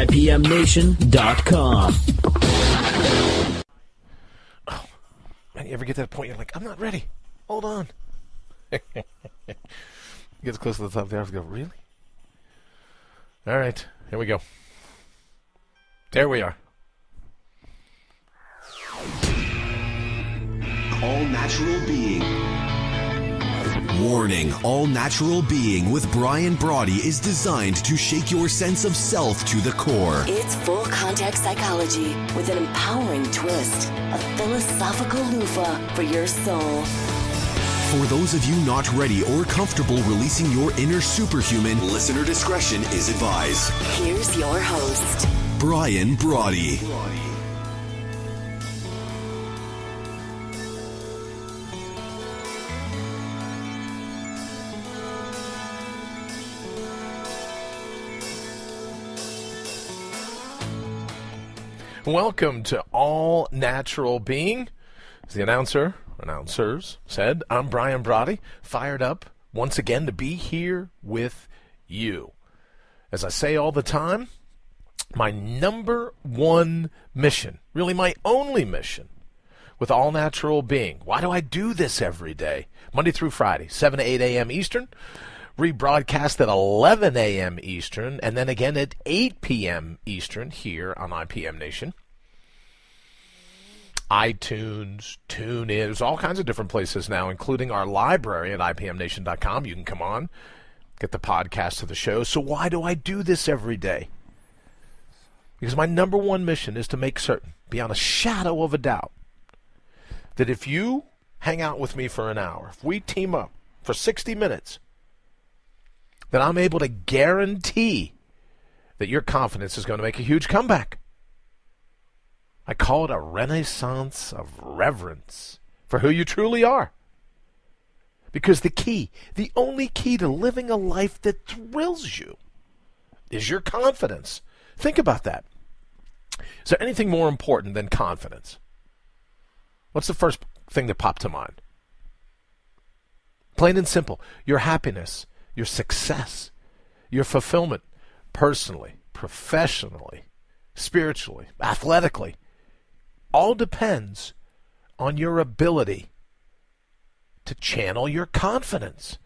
IPMNation.com. Oh, man, you ever get to that point you're like, I'm not ready. Hold on. Gets close to the top of the hour, go, really? All right, here we go. There we are. All Natural Being. Warning, All Natural Being with Brian Brawdy is designed to shake your sense of self to the core. It's full contact psychology with an empowering twist, a philosophical loofah for your soul. For those of you not ready or comfortable releasing your inner superhuman, listener discretion is advised. Here's your host, Brian Brawdy. Welcome to All Natural Being. As the announcers said, I'm Brian Brawdy, fired up once again to be here with you. As I say all the time, my number one mission, really my only mission with All Natural Being. Why do I do this every day? Monday through Friday, 7 to 8 a.m. Eastern, rebroadcast at 11 a.m. Eastern, and then again at 8 p.m. Eastern here on IPM Nation. iTunes, TuneIn, there's all kinds of different places now, including our library at IPMNation.com. You can come on, get the podcast of the show. So why do I do this every day? Because my number one mission is to make certain, beyond a shadow of a doubt, that if you hang out with me for an hour, if we team up for 60 minutes, that I'm able to guarantee that your confidence is going to make a huge comeback. I call it a renaissance of reverence for who you truly are. Because the only key to living a life that thrills you is your confidence. Think about that. Is there anything more important than confidence? What's the first thing that popped to mind? Plain and simple, your happiness, your success, your fulfillment, personally, professionally, spiritually, athletically, all depends on your ability to channel your confidence,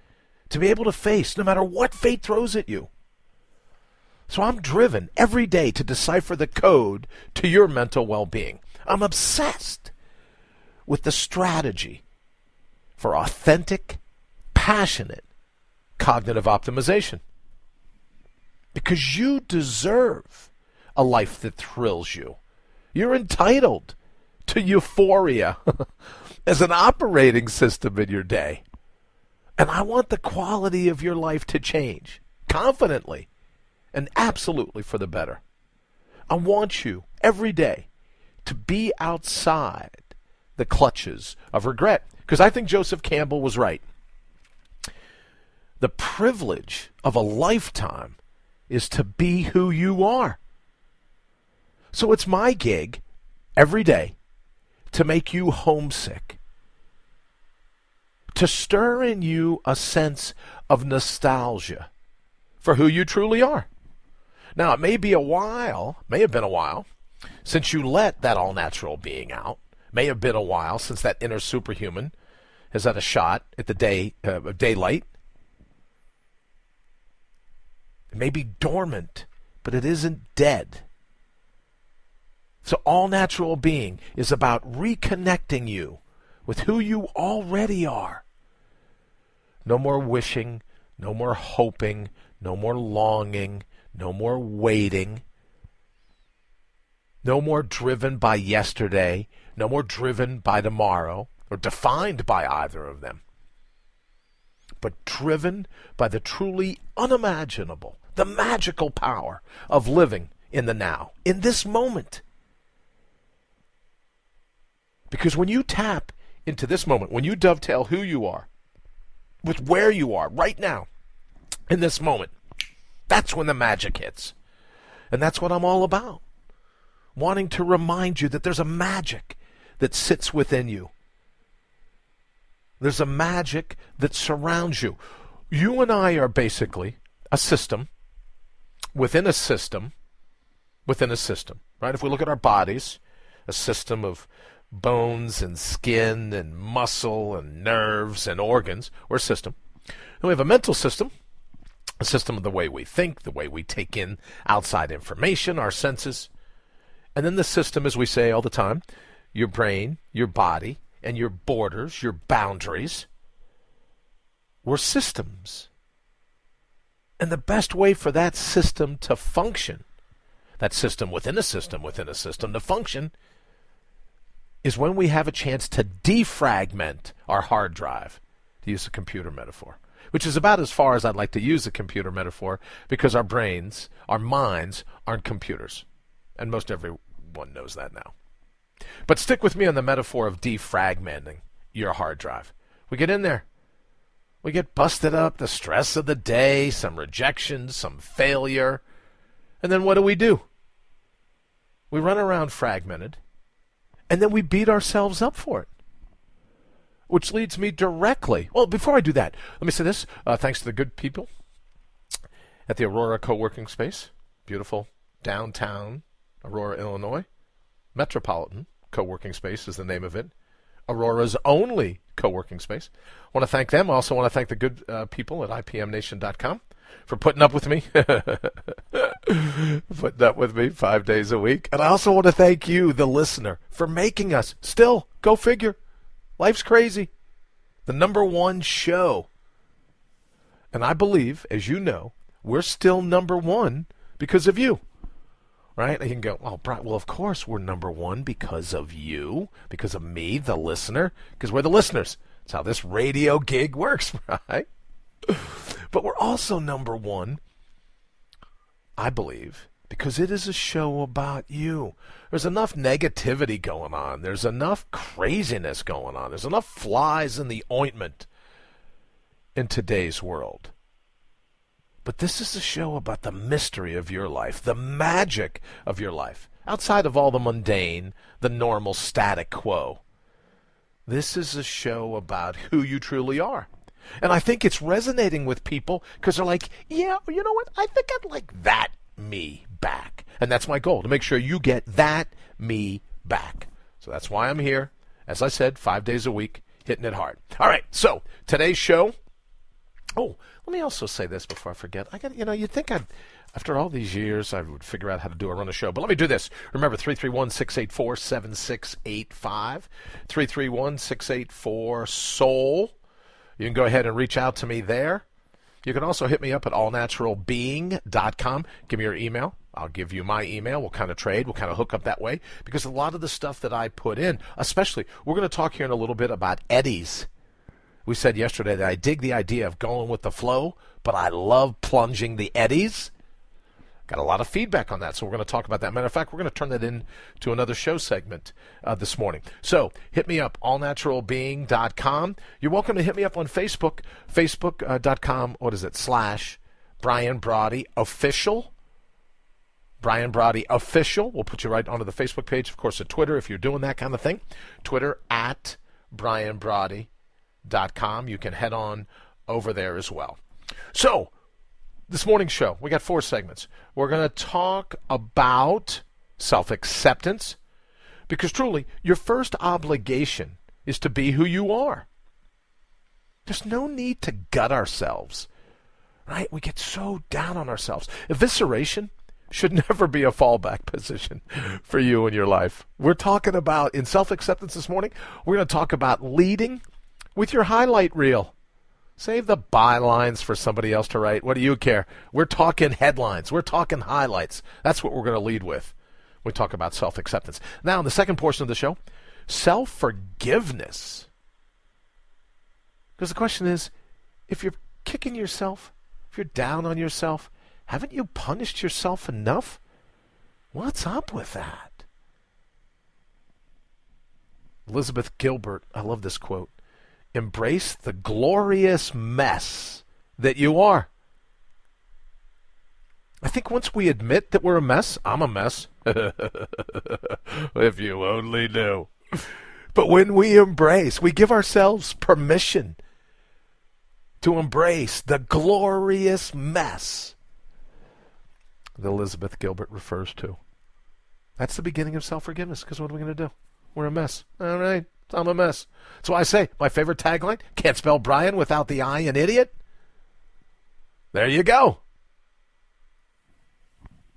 to be able to face no matter what fate throws at you. So I'm driven every day to decipher the code to your mental well-being. I'm obsessed with the strategy for authentic, passionate cognitive optimization. Because you deserve a life that thrills you. You're entitled to euphoria as an operating system in your day. And I want the quality of your life to change confidently and absolutely for the better. I want you every day to be outside the clutches of regret. Because I think Joseph Campbell was right. The privilege of a lifetime is to be who you are. So it's my gig every day to make you homesick, to stir in you a sense of nostalgia for who you truly are. Now, it may have been a while since you let that all-natural being out. May have been a while since that inner superhuman has had a shot at the daylight. It may be dormant, but it isn't dead. So all natural being is about reconnecting you with who you already are. No more wishing, no more hoping, no more longing, no more waiting. No more driven by yesterday, no more driven by tomorrow, or defined by either of them. But driven by the truly unimaginable, the magical power of living in the now, in this moment. Because when you tap into this moment, when you dovetail who you are with where you are right now, in this moment, that's when the magic hits. And that's what I'm all about. Wanting to remind you that there's a magic that sits within you. There's a magic that surrounds you. You and I are basically a system within a system within a system, right? If we look at our bodies, a system of bones and skin and muscle and nerves and organs, we're a system. And we have a mental system, a system of the way we think, the way we take in outside information, our senses. And then the system, as we say all the time, your brain, your body, and your borders, your boundaries. We're systems. And the best way for that system to function, that system within a system within a system to function, is when we have a chance to defragment our hard drive, to use a computer metaphor, which is about as far as I'd like to use a computer metaphor, because our brains, our minds, aren't computers. And most everyone knows that now. But stick with me on the metaphor of defragmenting your hard drive. We get in there. We get busted up, the stress of the day, some rejection, some failure. And then what do? We run around fragmented, and then we beat ourselves up for it. Which leads me directly. Well, before I do that, let me say this. Thanks to the good people at the Aurora Co-working Space. Beautiful downtown Aurora, Illinois. Metropolitan Co-working Space is the name of it. Aurora's only co-working space. I want to thank them. I also want to thank the good people at IPMNation.com for putting up with me. Putting up with me 5 days a week. And I also want to thank you, the listener, for making us, still, go figure, life's crazy, the #1 show. And I believe, as you know, we're still #1 because of you. Right? You can go, oh, Brian, well, of course we're #1 because of you, because of me, the listener, because we're the listeners. That's how this radio gig works, right? But we're also #1, I believe, because it is a show about you. There's enough negativity going on. There's enough craziness going on. There's enough flies in the ointment in today's world. But this is a show about the mystery of your life, the magic of your life, outside of all the mundane, the normal static quo. This is a show about who you truly are. And I think it's resonating with people because they're like, yeah, you know what? I think I'd like that me back. And that's my goal, to make sure you get that me back. So that's why I'm here, as I said, 5 days a week, hitting it hard. All right, so today's show. Oh, let me also say this before I forget. You'd think after all these years, I would figure out how to run a show. But let me do this. Remember, 331-684-7685, 331-684-SOUL. You can go ahead and reach out to me there. You can also hit me up at allnaturalbeing.com. Give me your email. I'll give you my email. We'll kind of trade. We'll kind of hook up that way. Because a lot of the stuff that I put in, especially, we're going to talk here in a little bit about eddies. We said yesterday that I dig the idea of going with the flow, but I love plunging the eddies. Got a lot of feedback on that, so we're going to talk about that. Matter of fact, we're going to turn that into another show segment this morning. So hit me up, allnaturalbeing.com. You're welcome to hit me up on Facebook, facebook.com, /Brian Brawdy Official. Brian Brawdy Official. We'll put you right onto the Facebook page. Of course, at Twitter, if you're doing that kind of thing. Twitter at Brian Brawdy. .com. You can head on over there as well. So, this morning's show, we got 4 segments. We're going to talk about self-acceptance, because truly, your first obligation is to be who you are. There's no need to gut ourselves, right? We get so down on ourselves. Evisceration should never be a fallback position for you in your life. We're talking about, in self-acceptance this morning, we're going to talk about leading with your highlight reel. Save the bylines for somebody else to write. What do you care? We're talking headlines. We're talking highlights. That's what we're going to lead with. We talk about self-acceptance. Now, in the second portion of the show, self-forgiveness. Because the question is, if you're kicking yourself, if you're down on yourself, haven't you punished yourself enough? What's up with that? Elizabeth Gilbert, I love this quote. Embrace the glorious mess that you are. I think once we admit that we're a mess, I'm a mess. If you only knew. But when we embrace, we give ourselves permission to embrace the glorious mess that Elizabeth Gilbert refers to. That's the beginning of self-forgiveness, because what are we going to do? We're a mess. All right, I'm a mess. That's why I say my favorite tagline, can't spell Brian without the I in idiot. There you go.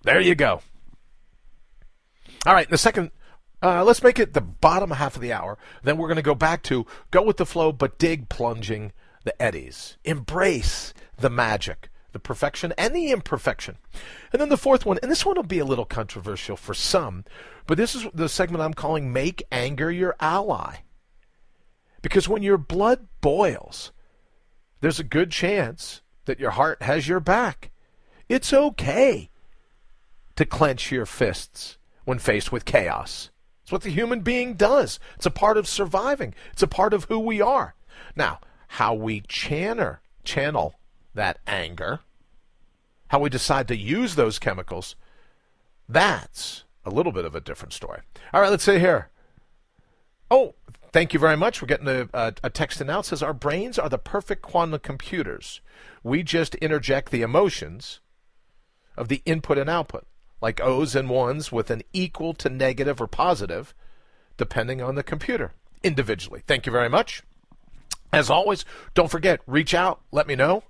There you go. All right, in the second, let's make it the bottom half of the hour. Then we're going to go back to go with the flow, but dig plunging the eddies. Embrace the magic, the perfection, and the imperfection. And then the fourth one, and this one will be a little controversial for some, but this is the segment I'm calling Make Anger Your Ally. Because when your blood boils, there's a good chance that your heart has your back. It's okay to clench your fists when faced with chaos. It's what the human being does. It's a part of surviving. It's a part of who we are. Now, how we channel that anger, how we decide to use those chemicals, that's a little bit of a different story. All right, let's see here. Oh, thank you very much. We're getting a text in now. It says, our brains are the perfect quantum computers. We just interject the emotions of the input and output, like O's and ones with an equal to negative or positive, depending on the computer, individually. Thank you very much. As always, don't forget, reach out, let me know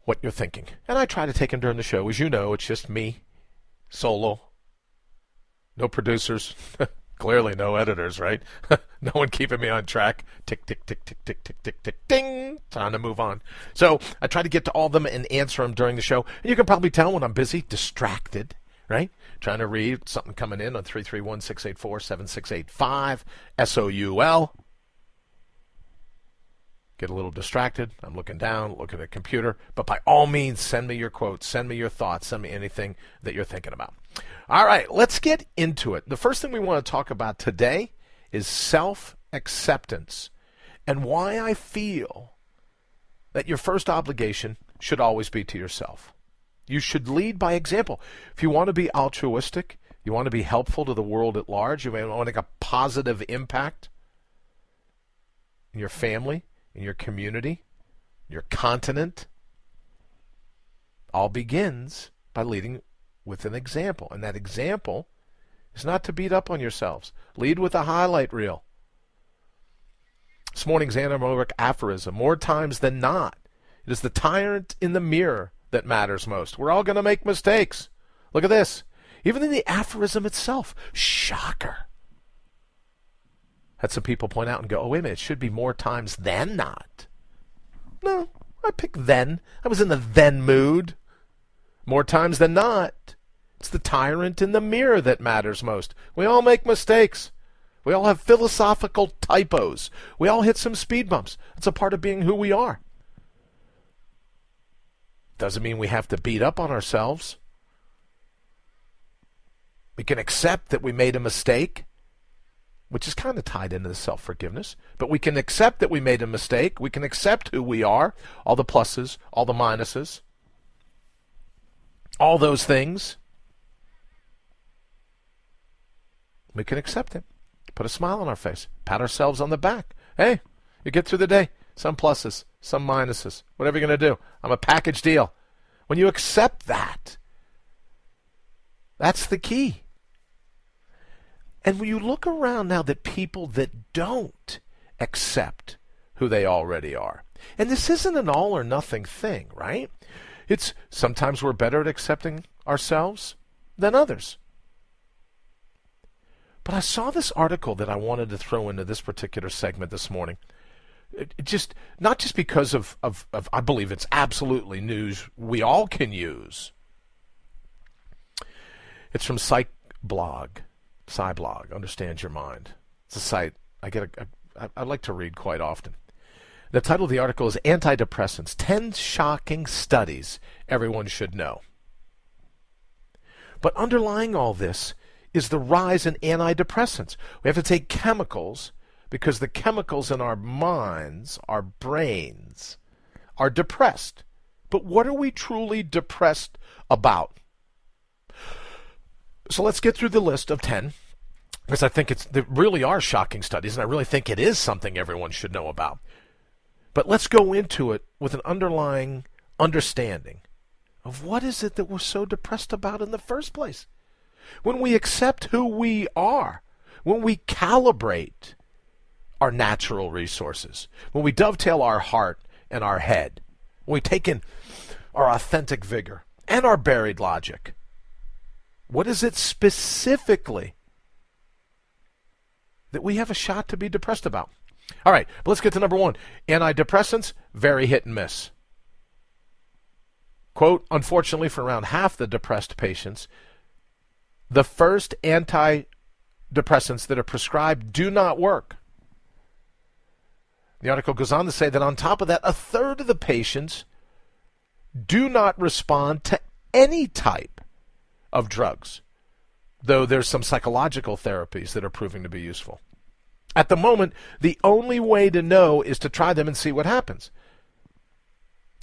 what you're thinking. And I try to take them during the show. As you know, it's just me, solo, no producers, clearly no editors, right? No one keeping me on track. Tick, tick, tick, tick, tick, tick, tick, tick, ding. Time to move on. So I try to get to all of them and answer them during the show. And you can probably tell when I'm busy, distracted, right? Trying to read something coming in on 331-684-7685, SOUL. Get a little distracted. I'm looking down, looking at the computer. But by all means, send me your quotes, send me your thoughts, send me anything that you're thinking about. All right, let's get into it. The first thing we want to talk about today is self-acceptance and why I feel that your first obligation should always be to yourself. You should lead by example. If you want to be altruistic, you want to be helpful to the world at large, you want to make a positive impact in your family, in your community, your continent, all begins by leading with an example. And that example is not to beat up on yourselves. Lead with a highlight reel. This morning's anamorphic aphorism, more times than not, it is the tyrant in the mirror that matters most. We're all going to make mistakes. Look at this. Even in the aphorism itself, shocker. Had some people point out and go, oh, wait a minute, it should be more times than not. No, I picked then. I was in the then mood. More times than not. It's the tyrant in the mirror that matters most. We all make mistakes. We all have philosophical typos. We all hit some speed bumps. It's a part of being who we are. Doesn't mean we have to beat up on ourselves. We can accept that we made a mistake, which is kind of tied into the self-forgiveness. But we can accept that we made a mistake. We can accept who we are, all the pluses, all the minuses, all those things. We can accept it. Put a smile on our face. Pat ourselves on the back. Hey, you get through the day. Some pluses, some minuses. Whatever you're going to do. I'm a package deal. When you accept that, that's the key. And when you look around now at people that don't accept who they already are, and this isn't an all or nothing thing, right? It's sometimes we're better at accepting ourselves than others. But I saw this article that I wanted to throw into this particular segment this morning. It just not just because of I believe it's absolutely news we all can use. It's from Psyblog, Understand Your Mind. It's a site I like to read quite often. The title of the article is Antidepressants, 10 Shocking Studies Everyone Should Know. But underlying all this is the rise in antidepressants. We have to take chemicals because the chemicals in our minds, our brains, are depressed. But what are we truly depressed about? So let's get through the list of 10, because I think there really are shocking studies, and I really think it is something everyone should know about. But let's go into it with an underlying understanding of what is it that we're so depressed about in the first place. when we accept who we are, when we calibrate our natural resources, when we dovetail our heart and our head, when we take in our authentic vigor and our buried logic, what is it specifically that we have a shot to be depressed about? All right, but let's get to number one. Antidepressants, very hit and miss. Quote, unfortunately for around half the depressed patients, the first antidepressants that are prescribed do not work. The article goes on to say that on top of that, a third of the patients do not respond to any type of drugs, though there's some psychological therapies that are proving to be useful. At the moment, the only way to know is to try them and see what happens.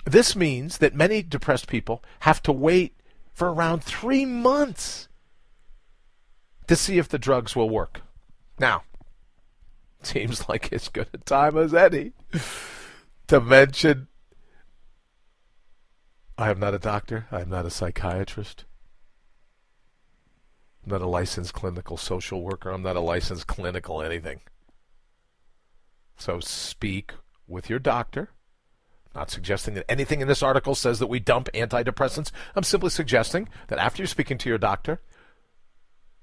This means that many depressed people have to wait for around 3 months to see if the drugs will work. Now, seems like as good a time as any to mention, I am not a doctor, I am not a psychiatrist, I'm not a licensed clinical social worker, I'm not a licensed clinical anything. So speak with your doctor. Not suggesting that anything in this article says that we dump antidepressants. I'm simply suggesting that after you're speaking to your doctor,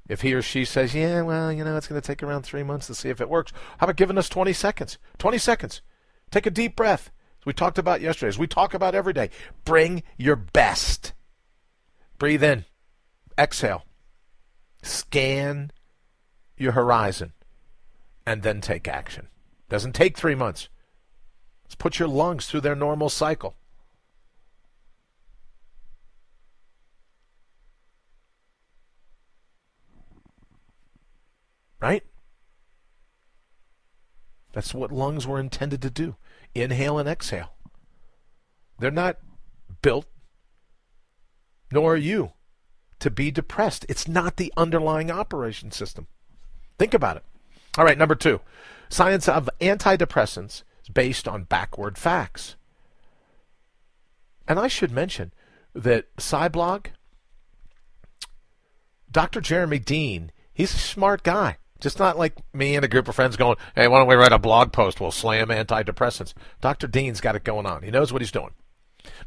if he or she says, yeah, well, it's going to take around 3 months to see if it works, how about giving us 20 seconds? 20 seconds. Take a deep breath. As we talked about yesterday, as we talk about every day, bring your best. Breathe in. Exhale. Scan your horizon. And then take action. Doesn't take 3 months. Let's put your lungs through their normal cycle. Right? That's what lungs were intended to do. Inhale and exhale. They're not built, nor are you, to be depressed. It's not the underlying operation system. Think about it. All right, number two. Science of antidepressants is based on backward facts. And I should mention that Cyblog, Dr. Jeremy Dean, he's a smart guy. Just not like me and a group of friends going, hey, why don't we write a blog post? We'll slam antidepressants. Dr. Dean's got it going on. He knows what he's doing.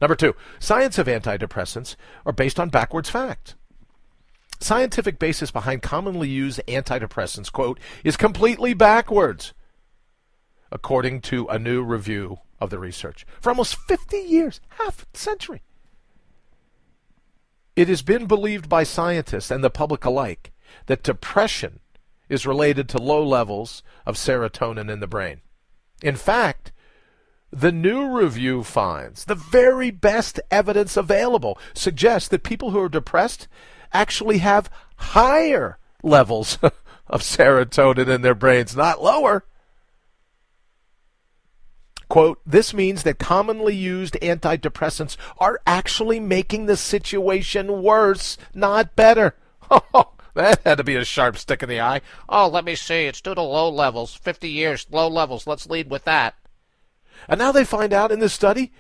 Number two, science of antidepressants are based on backwards facts. Scientific basis behind commonly used antidepressants, quote, is completely backwards, according to a new review of the research. For almost 50 years, half a century, it has been believed by scientists and the public alike that depression is related to low levels of serotonin in the brain. In fact, the new review finds the very best evidence available suggests that people who are depressed actually have higher levels of serotonin in their brains, not lower. Quote, this means that commonly used antidepressants are actually making the situation worse, not better. Oh, that had to be a sharp stick in the eye. Oh, let me see. It's due to low levels. 50 years, low levels. Let's lead with that. And now they find out in this study,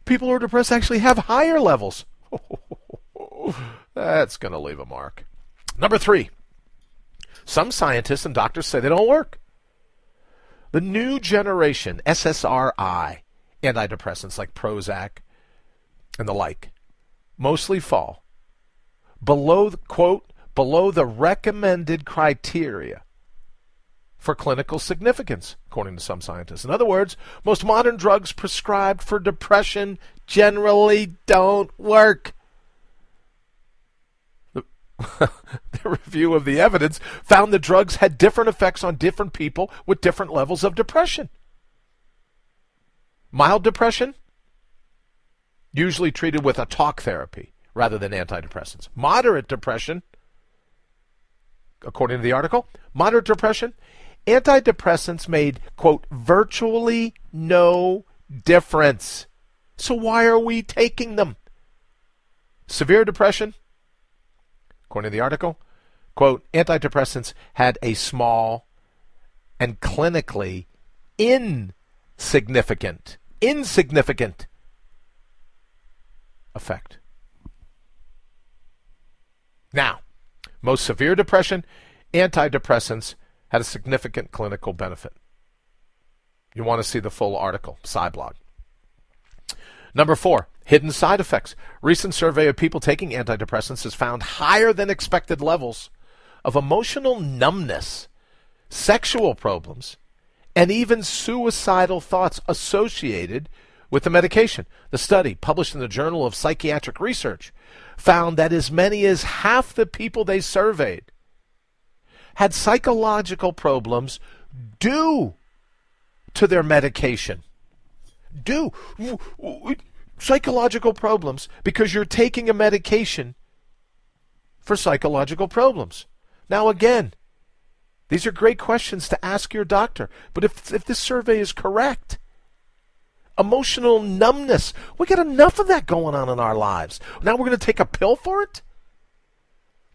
people who are depressed actually have higher levels. That's going to leave a mark. Number three, some scientists and doctors say they don't work. The new generation SSRI antidepressants like Prozac and the like mostly fall below, quote, below the recommended criteria for clinical significance, according to some scientists. In other words, most modern drugs prescribed for depression generally don't work. The review of the evidence found the drugs had different effects on different people with different levels of depression. Mild depression, usually treated with a talk therapy rather than antidepressants. Moderate depression, according to the article, moderate depression, antidepressants made, quote, virtually no difference. So why are we taking them? Severe depression, according to the article, quote, antidepressants had a small and clinically insignificant effect. Now, most severe depression, antidepressants had a significant clinical benefit. You want to see the full article, SciBlog. Number 4, hidden side effects. Recent survey of people taking antidepressants has found higher than expected levels of emotional numbness, sexual problems, and even suicidal thoughts associated with the medication. The study, published in the Journal of Psychiatric Research, found that as many as half the people they surveyed had psychological problems due to their medication. Psychological problems because you're taking a medication for psychological problems. Now again, these are great questions to ask your doctor, but if this survey is correct, emotional numbness, we got enough of that going on in our lives. Now we're going to take a pill for it?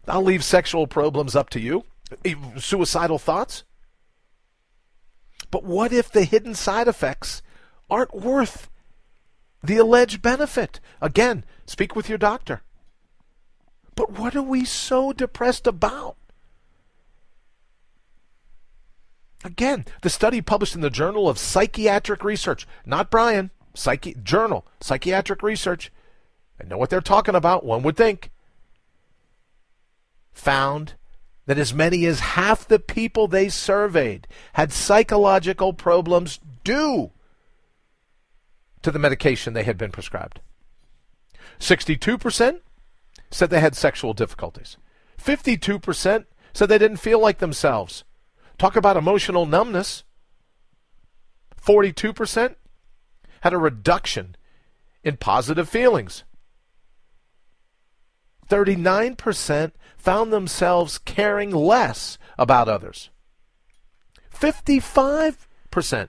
I'll leave sexual problems up to you. Suicidal thoughts? But what if the hidden side effects aren't worth the alleged benefit? Again, speak with your doctor. But what are we so depressed about? Again, the study published in the Journal of Psychiatric Research, not Brian, Journal, Psychiatric Research, I know what they're talking about, one would think, found that as many as half the people they surveyed had psychological problems due to the medication they had been prescribed. 62% said they had sexual difficulties. 52% said they didn't feel like themselves. Talk about emotional numbness. 42% had a reduction in positive feelings. 39% found themselves caring less about others. 55%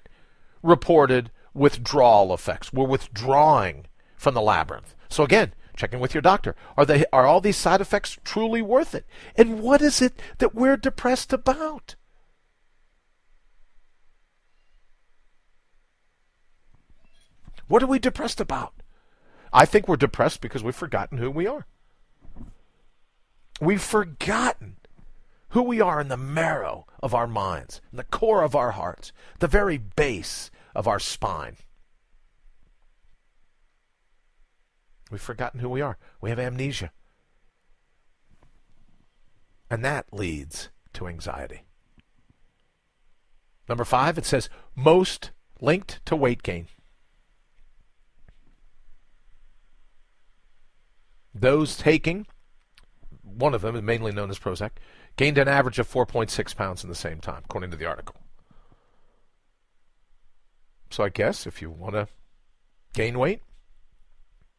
reported withdrawal effects. We're withdrawing from the labyrinth. So again, check in with your doctor. Are all these side effects truly worth it? And what is it that we're depressed about? What are we depressed about? I think we're depressed because we've forgotten who we are. We've forgotten who we are in the marrow of our minds, in the core of our hearts, the very base of our spine. We've forgotten who we are. We have amnesia. And that leads to anxiety. Number 5, it says, most linked to weight gain. Those taking, one of them is mainly known as Prozac, gained an average of 4.6 pounds in the same time, according to the article. So I guess if you want to gain weight,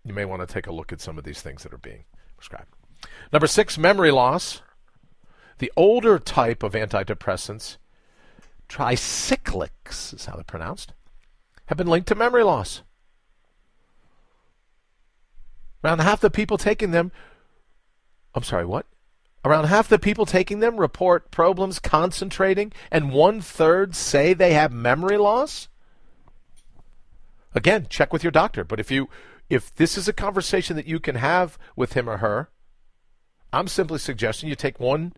you may want to take a look at some of these things that are being prescribed. Number 6, memory loss. The older type of antidepressants, tricyclics is how they're pronounced, have been linked to memory loss. Around half the people taking them, Around half the people taking them report problems concentrating, and 1/3 say they have memory loss. Again, check with your doctor. But if this is a conversation that you can have with him or her, I'm simply suggesting you take one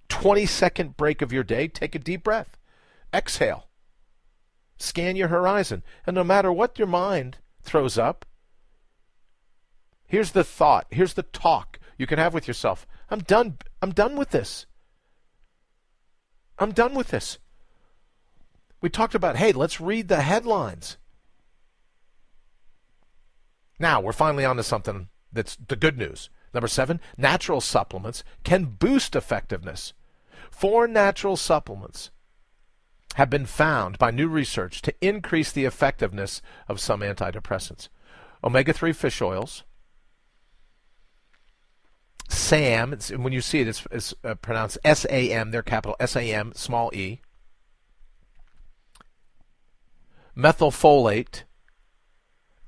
20-second break of your day, take a deep breath, exhale, scan your horizon, and no matter what your mind throws up, here's the thought, here's the talk you can have with yourself. I'm done with this. I'm done with this. We talked about, hey, let's read the headlines. Now, we're finally on to something that's the good news. Number 7, natural supplements can boost effectiveness. 4 natural supplements have been found by new research to increase the effectiveness of some antidepressants. Omega-3 fish oils, SAM, when you see it, it's pronounced S-A-M, they're capital S-A-M, small e. Methylfolate,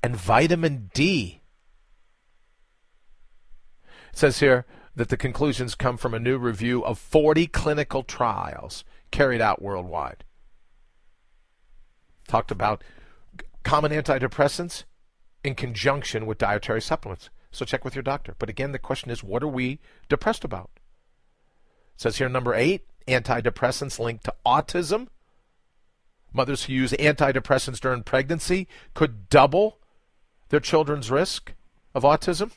and vitamin D. It says here that the conclusions come from a new review of 40 clinical trials carried out worldwide. Talked about common antidepressants in conjunction with dietary supplements. So check with your doctor. But again, the question is, what are we depressed about? It says here, number 8, antidepressants linked to autism. Mothers who use antidepressants during pregnancy could double their children's risk of autism.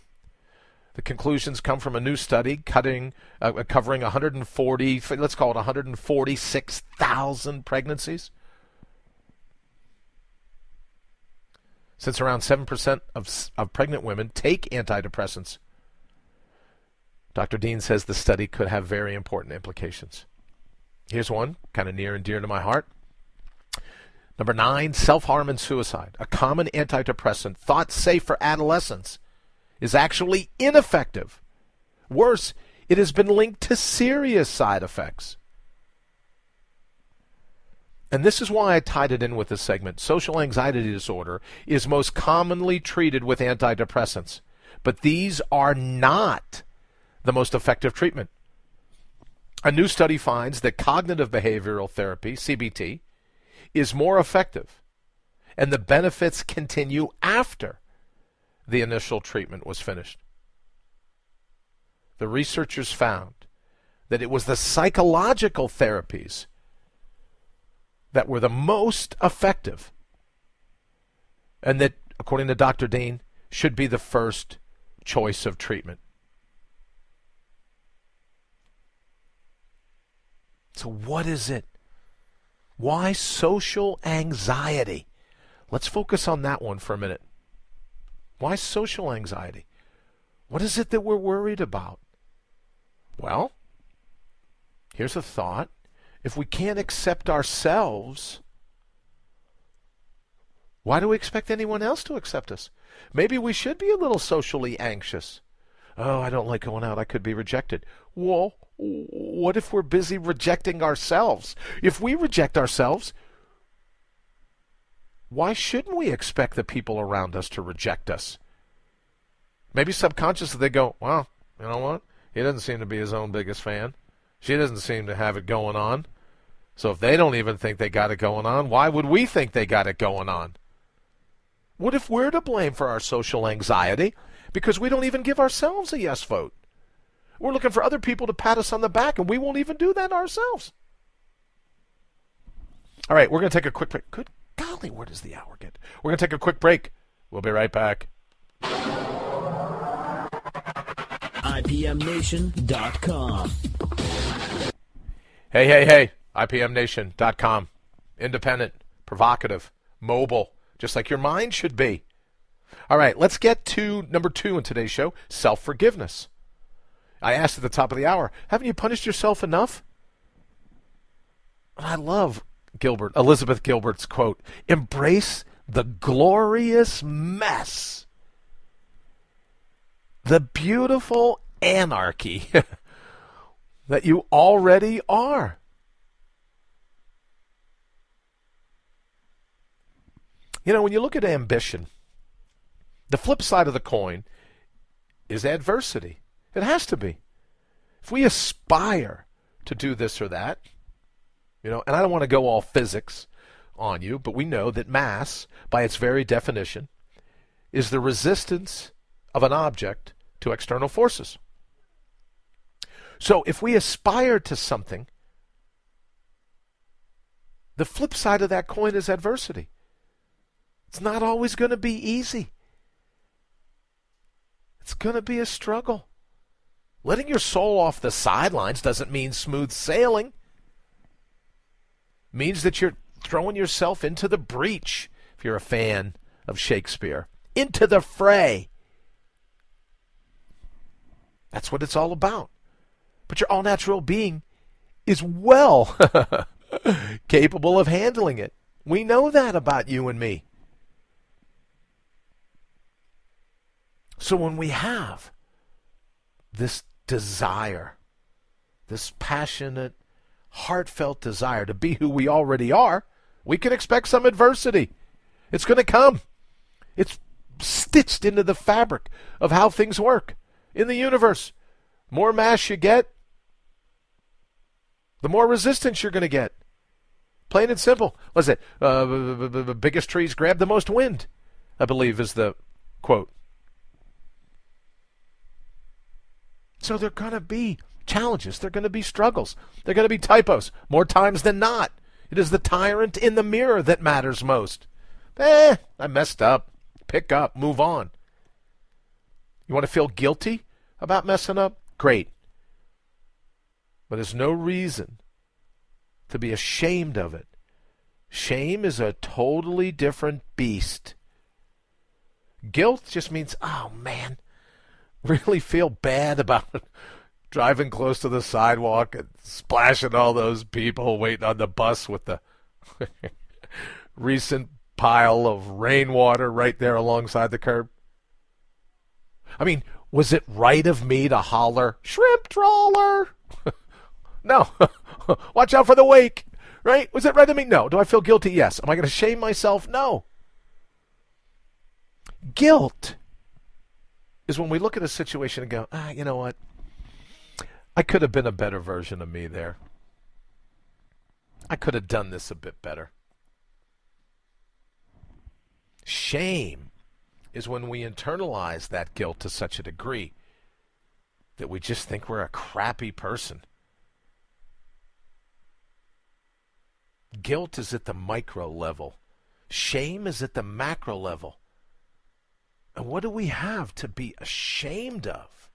The conclusions come from a new study covering 140, let's call it 146,000 pregnancies. Since around 7% of pregnant women take antidepressants, Dr. Dean says the study could have very important implications. Here's one, kind of near and dear to my heart. Number 9, self-harm and suicide. A common antidepressant thought safe for adolescents is actually ineffective. Worse, it has been linked to serious side effects. And this is why I tied it in with this segment. Social anxiety disorder is most commonly treated with antidepressants, but these are not the most effective treatment. A new study finds that cognitive behavioral therapy, CBT, is more effective, and the benefits continue after the initial treatment was finished. The researchers found that it was the psychological therapies that were the most effective, and that, according to Dr. Dean, should be the first choice of treatment. So what is it? Why social anxiety? Let's focus on that one for a minute. Why social anxiety? What is it that we're worried about? Well, here's a thought. If we can't accept ourselves, why do we expect anyone else to accept us? Maybe we should be a little socially anxious. Oh, I don't like going out. I could be rejected. Well, what if we're busy rejecting ourselves? If we reject ourselves, why shouldn't we expect the people around us to reject us? Maybe subconsciously they go, well, you know what? He doesn't seem to be his own biggest fan. She doesn't seem to have it going on. So if they don't even think they got it going on, why would we think they got it going on? What if we're to blame for our social anxiety because we don't even give ourselves a yes vote? We're looking for other people to pat us on the back, and we won't even do that ourselves. All right, we're going to take a quick break. Good golly, where does the hour get? We're going to take a quick break. We'll be right back. IPMNation.com. Hey, IPMNation.com. Independent, provocative, mobile, just like your mind should be. All right, let's get to number 2 in today's show, self-forgiveness. I asked at the top of the hour, haven't you punished yourself enough? And I love Elizabeth Gilbert's quote, embrace the glorious mess, the beautiful anarchy that you already are. You know, when you look at ambition, the flip side of the coin is adversity. It has to be. If we aspire to do this or that, you know, and I don't want to go all physics on you, but we know that mass, by its very definition, is the resistance of an object to external forces. So if we aspire to something, the flip side of that coin is adversity. It's not always going to be easy. It's going to be a struggle. Letting your soul off the sidelines doesn't mean smooth sailing. It means that you're throwing yourself into the breach, if you're a fan of Shakespeare, into the fray. That's what it's all about. But your all-natural being is well capable of handling it. We know that about you and me. So when we have this desire, this passionate, heartfelt desire to be who we already are, we can expect some adversity. It's going to come. It's stitched into the fabric of how things work in the universe. More mass you get, the more resistance you're going to get. Plain and simple. What's it? The biggest trees grab the most wind, I believe is the quote. So there are going to be challenges. There are going to be struggles. There are going to be typos, more times than not. It is the tyrant in the mirror that matters most. I messed up. Pick up. Move on. You want to feel guilty about messing up? Great. But there's no reason to be ashamed of it. Shame is a totally different beast. Guilt just means, oh man, really feel bad about driving close to the sidewalk and splashing all those people waiting on the bus with the recent pile of rainwater right there alongside the curb. I mean, was it right of me to holler, shrimp trawler? No. Watch out for the wake. Right? Was it right of me? No. Do I feel guilty? Yes. Am I going to shame myself? No. Guilt is when we look at a situation and go, you know what? I could have been a better version of me there. I could have done this a bit better. Shame is when we internalize that guilt to such a degree that we just think we're a crappy person. Guilt is at the micro level. Shame is at the macro level. And what do we have to be ashamed of?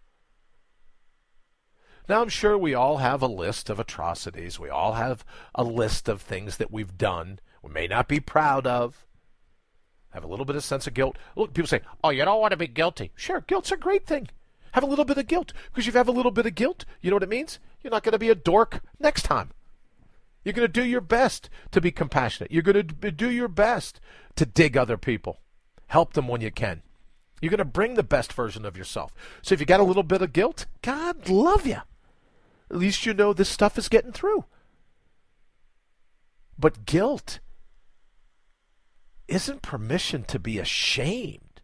Now, I'm sure we all have a list of atrocities. We all have a list of things that we've done we may not be proud of. Have a little bit of sense of guilt. Look, people say, oh, you don't want to be guilty. Sure, guilt's a great thing. Have a little bit of guilt. Because if you have a little bit of guilt, you know what it means? You're not going to be a dork next time. You're going to do your best to be compassionate. You're going to do your best to dig other people. Help them when you can. You're going to bring the best version of yourself. So if you got a little bit of guilt, God love you. At least you know this stuff is getting through. But guilt isn't permission to be ashamed.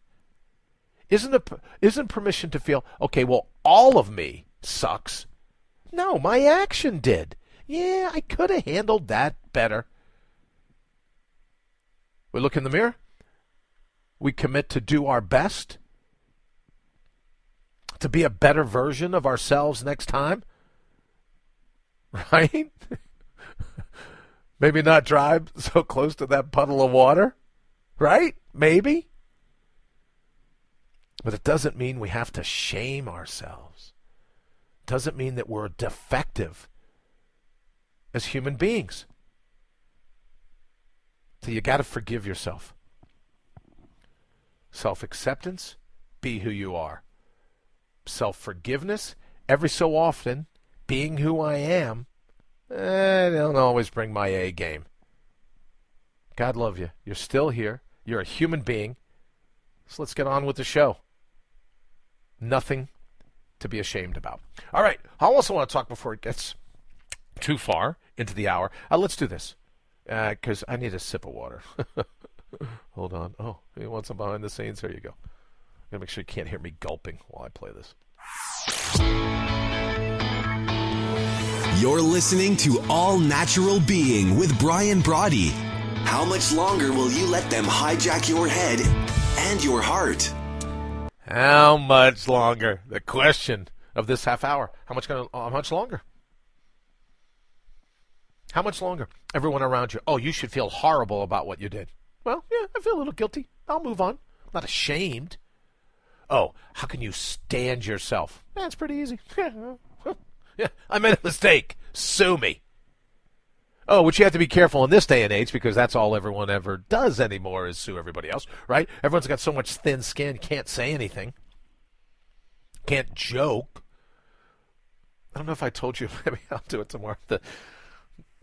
Isn't permission to feel, okay, well, all of me sucks. No, my action did. Yeah, I could have handled that better. We look in the mirror. We commit to do our best, to be a better version of ourselves next time. Right? Maybe not drive so close to that puddle of water. Right? Maybe. But it doesn't mean we have to shame ourselves. It doesn't mean that we're defective as human beings. So you got to forgive yourself. Self-acceptance, be who you are. Self-forgiveness, every so often, being who I am, I don't always bring my A game. God love you. You're still here. You're a human being. So let's get on with the show. Nothing to be ashamed about. All right. I also want to talk before it gets too far into the hour. Let's do this because I need a sip of water. Hold on. Oh, you want some behind the scenes? Here you go. I'm going to make sure you can't hear me gulping while I play this. You're listening to All Natural Being with Brian Brawdy. How much longer will you let them hijack your head and your heart? How much longer? The question of this half hour. How much longer? How much longer? Everyone around you, oh, you should feel horrible about what you did. Well, yeah, I feel a little guilty. I'll move on. I'm not ashamed. Oh, how can you stand yourself? That's pretty easy. Yeah, I made a mistake. Sue me. Oh, which you have to be careful in this day and age because that's all everyone ever does anymore is sue everybody else, right? Everyone's got so much thin skin, can't say anything. Can't joke. I don't know if I told you. Maybe I'll do it tomorrow. The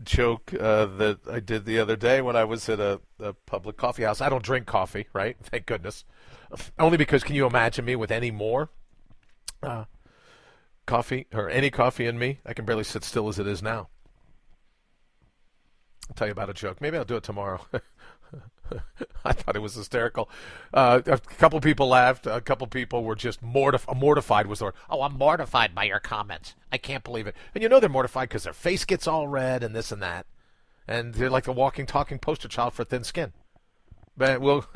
joke that I did the other day when I was at a public coffee house. I don't drink coffee, right? Thank goodness. Only because can you imagine me with any more coffee or any coffee in me? I can barely sit still as it is now. I'll tell you about a joke. Maybe I'll do it tomorrow. I thought it was hysterical. A couple people laughed. A couple people were just mortified was the word. Oh, I'm mortified by your comments. I can't believe it. And you know they're mortified because their face gets all red and this and that. And they're like the walking, talking poster child for thin skin. But we'll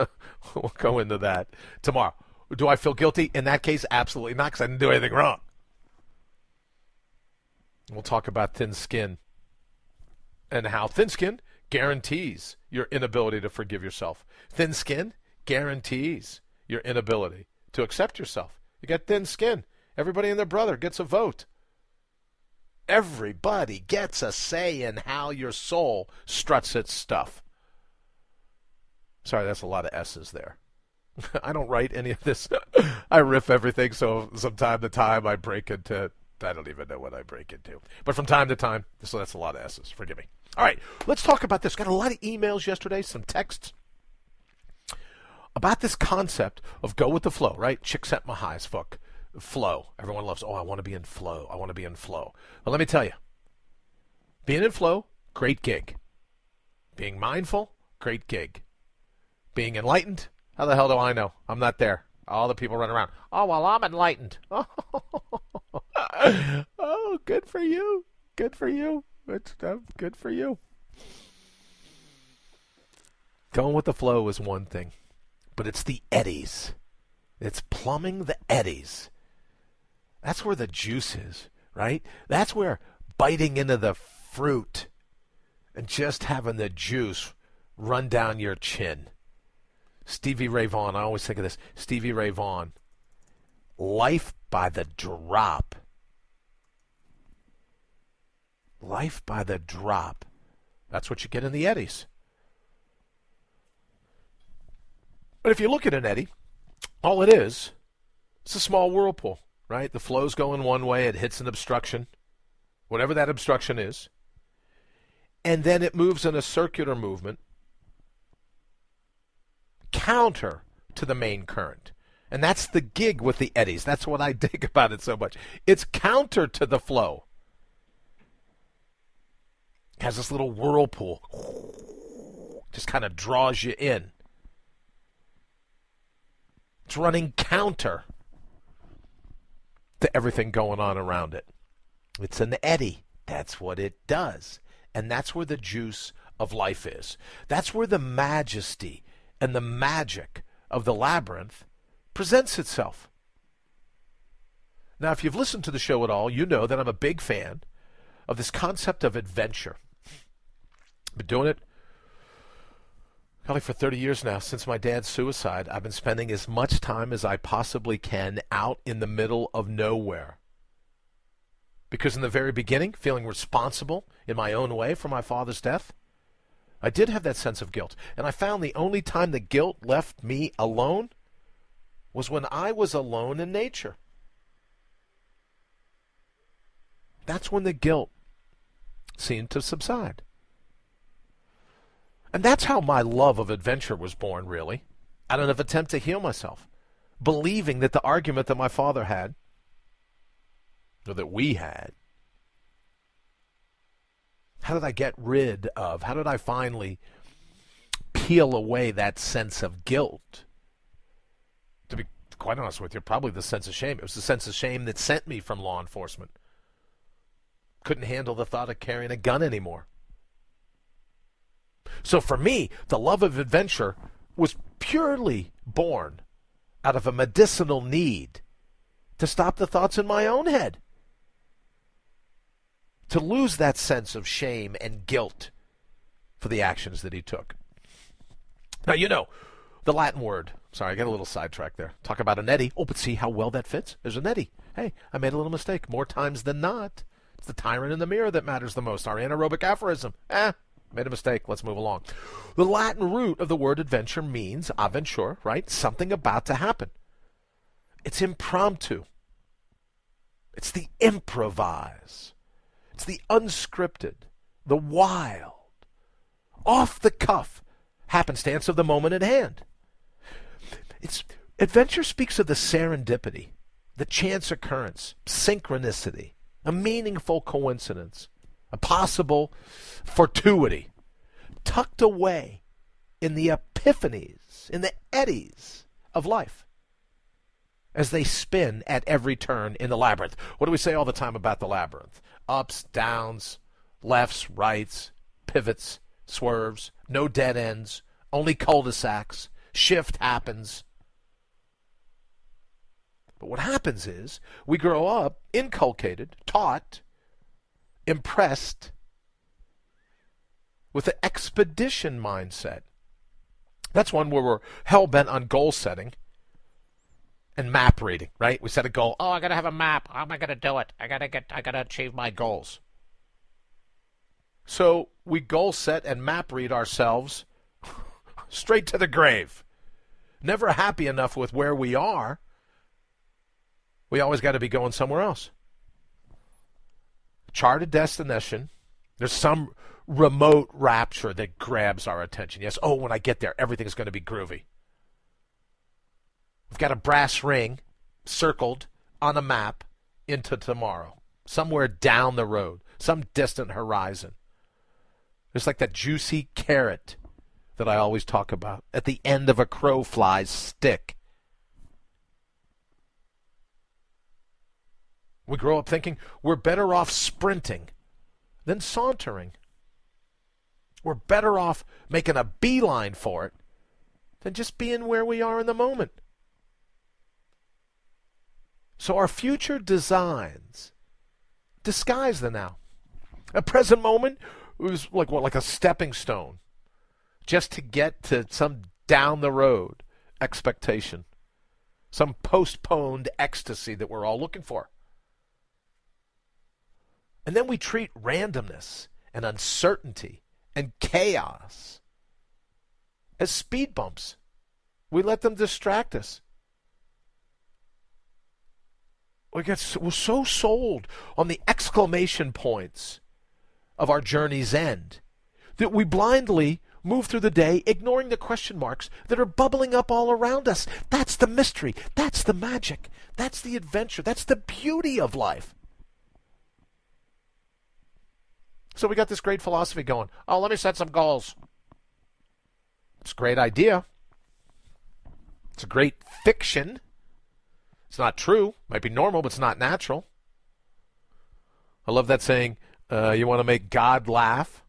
go into that tomorrow. Do I feel guilty? In that case, absolutely not because I didn't do anything wrong. We'll talk about thin skin and how thin skin guarantees your inability to forgive yourself. Thin skin guarantees your inability to accept yourself. You got thin skin. Everybody and their brother gets a vote. Everybody gets a say in how your soul struts its stuff. Sorry, that's a lot of S's there. I don't write any of this. I riff everything, so from time to time I break into, I don't even know what I break into. But from time to time, so that's a lot of S's. Forgive me. All right, let's talk about this. Got a lot of emails yesterday, some texts about this concept of go with the flow, right? Csikszentmihalyi's book, flow. Everyone loves, I want to be in flow. I want to be in flow. Well, let me tell you, being in flow, great gig. Being mindful, great gig. Being enlightened, how the hell do I know? I'm not there. All the people run around. Oh, well, I'm enlightened. Oh, good for you. Good for you. Good for you. Going with the flow is one thing, but it's the eddies. It's plumbing the eddies. That's where the juice is, right? That's where biting into the fruit and just having the juice run down your chin. Stevie Ray Vaughan, I always think of this. Stevie Ray Vaughan, life by the drop. Life by the drop. That's what you get in the eddies. But if you look at an eddy, all it is, it's a small whirlpool, right? The flow's going one way, it hits an obstruction, whatever that obstruction is, and then it moves in a circular movement counter to the main current. And that's the gig with the eddies. That's what I dig about it so much. It's counter to the flow. It has this little whirlpool. Just kind of draws you in. It's running counter to everything going on around it. It's an eddy. That's what it does. And that's where the juice of life is. That's where the majesty and the magic of the labyrinth presents itself. Now, if you've listened to the show at all, you know that I'm a big fan of this concept of adventure. I've been doing it probably for 30 years now. Since my dad's suicide, I've been spending as much time as I possibly can out in the middle of nowhere. Because in the very beginning, feeling responsible in my own way for my father's death, I did have that sense of guilt. And I found the only time the guilt left me alone was when I was alone in nature. That's when the guilt seemed to subside. And that's how my love of adventure was born, really, out of an attempt to heal myself, believing that the argument that my father had, or that we had, how did I get rid of, how did I finally peel away that sense of guilt? To be quite honest with you, probably the sense of shame. It was the sense of shame that sent me from law enforcement. Couldn't handle the thought of carrying a gun anymore. So for me, the love of adventure was purely born out of a medicinal need to stop the thoughts in my own head. To lose that sense of shame and guilt for the actions that he took. Now, you know, the Latin word, sorry, I got a little sidetracked there. Talk about an eddy. Oh, but see how well that fits? There's an eddy. Hey, I made a little mistake. More times than not, it's the tyrant in the mirror that matters the most. Our anaerobic aphorism. Made a mistake. Let's move along. The Latin root of the word adventure means aventure, right? Something about to happen. It's impromptu. It's the improvise. It's the unscripted, the wild, off-the-cuff happenstance of the moment at hand. Adventure speaks of the serendipity, the chance occurrence, synchronicity, a meaningful coincidence, a possible fortuity, tucked away in the epiphanies, in the eddies of life, as they spin at every turn in the labyrinth. What do we say all the time about the labyrinth? Ups, downs, lefts, rights, pivots, swerves, no dead ends, only cul-de-sacs, shift happens. But what happens is we grow up inculcated, taught impressed with the expedition mindset. That's one where we're hell-bent on goal setting and map reading, right? We set a goal. Oh, I gotta have a map. How am I gonna do it? I gotta achieve my goals. So we goal set and map read ourselves straight to the grave. Never happy enough with where we are. We always got to be going somewhere else. Charted destination. There's some remote rapture that grabs our attention. Yes, oh, when I get there, everything's going to be groovy. We've got a brass ring circled on a map into tomorrow, somewhere down the road, some distant horizon. There's like that juicy carrot that I always talk about at the end of a crow fly's stick. We grow up thinking we're better off sprinting than sauntering. We're better off making a beeline for it than just being where we are in the moment. So our future designs disguise the now. A present moment was like a stepping stone just to get to some down the road expectation, some postponed ecstasy that we're all looking for. And then we treat randomness and uncertainty and chaos as speed bumps. We let them distract us. We're so sold on the exclamation points of our journey's end that we blindly move through the day ignoring the question marks that are bubbling up all around us. That's the mystery. That's the magic. That's the adventure. That's the beauty of life. So we got this great philosophy going. Oh, let me set some goals. It's a great idea. It's a great fiction. It's not true. Might be normal, but it's not natural. I love that saying, you want to make God laugh?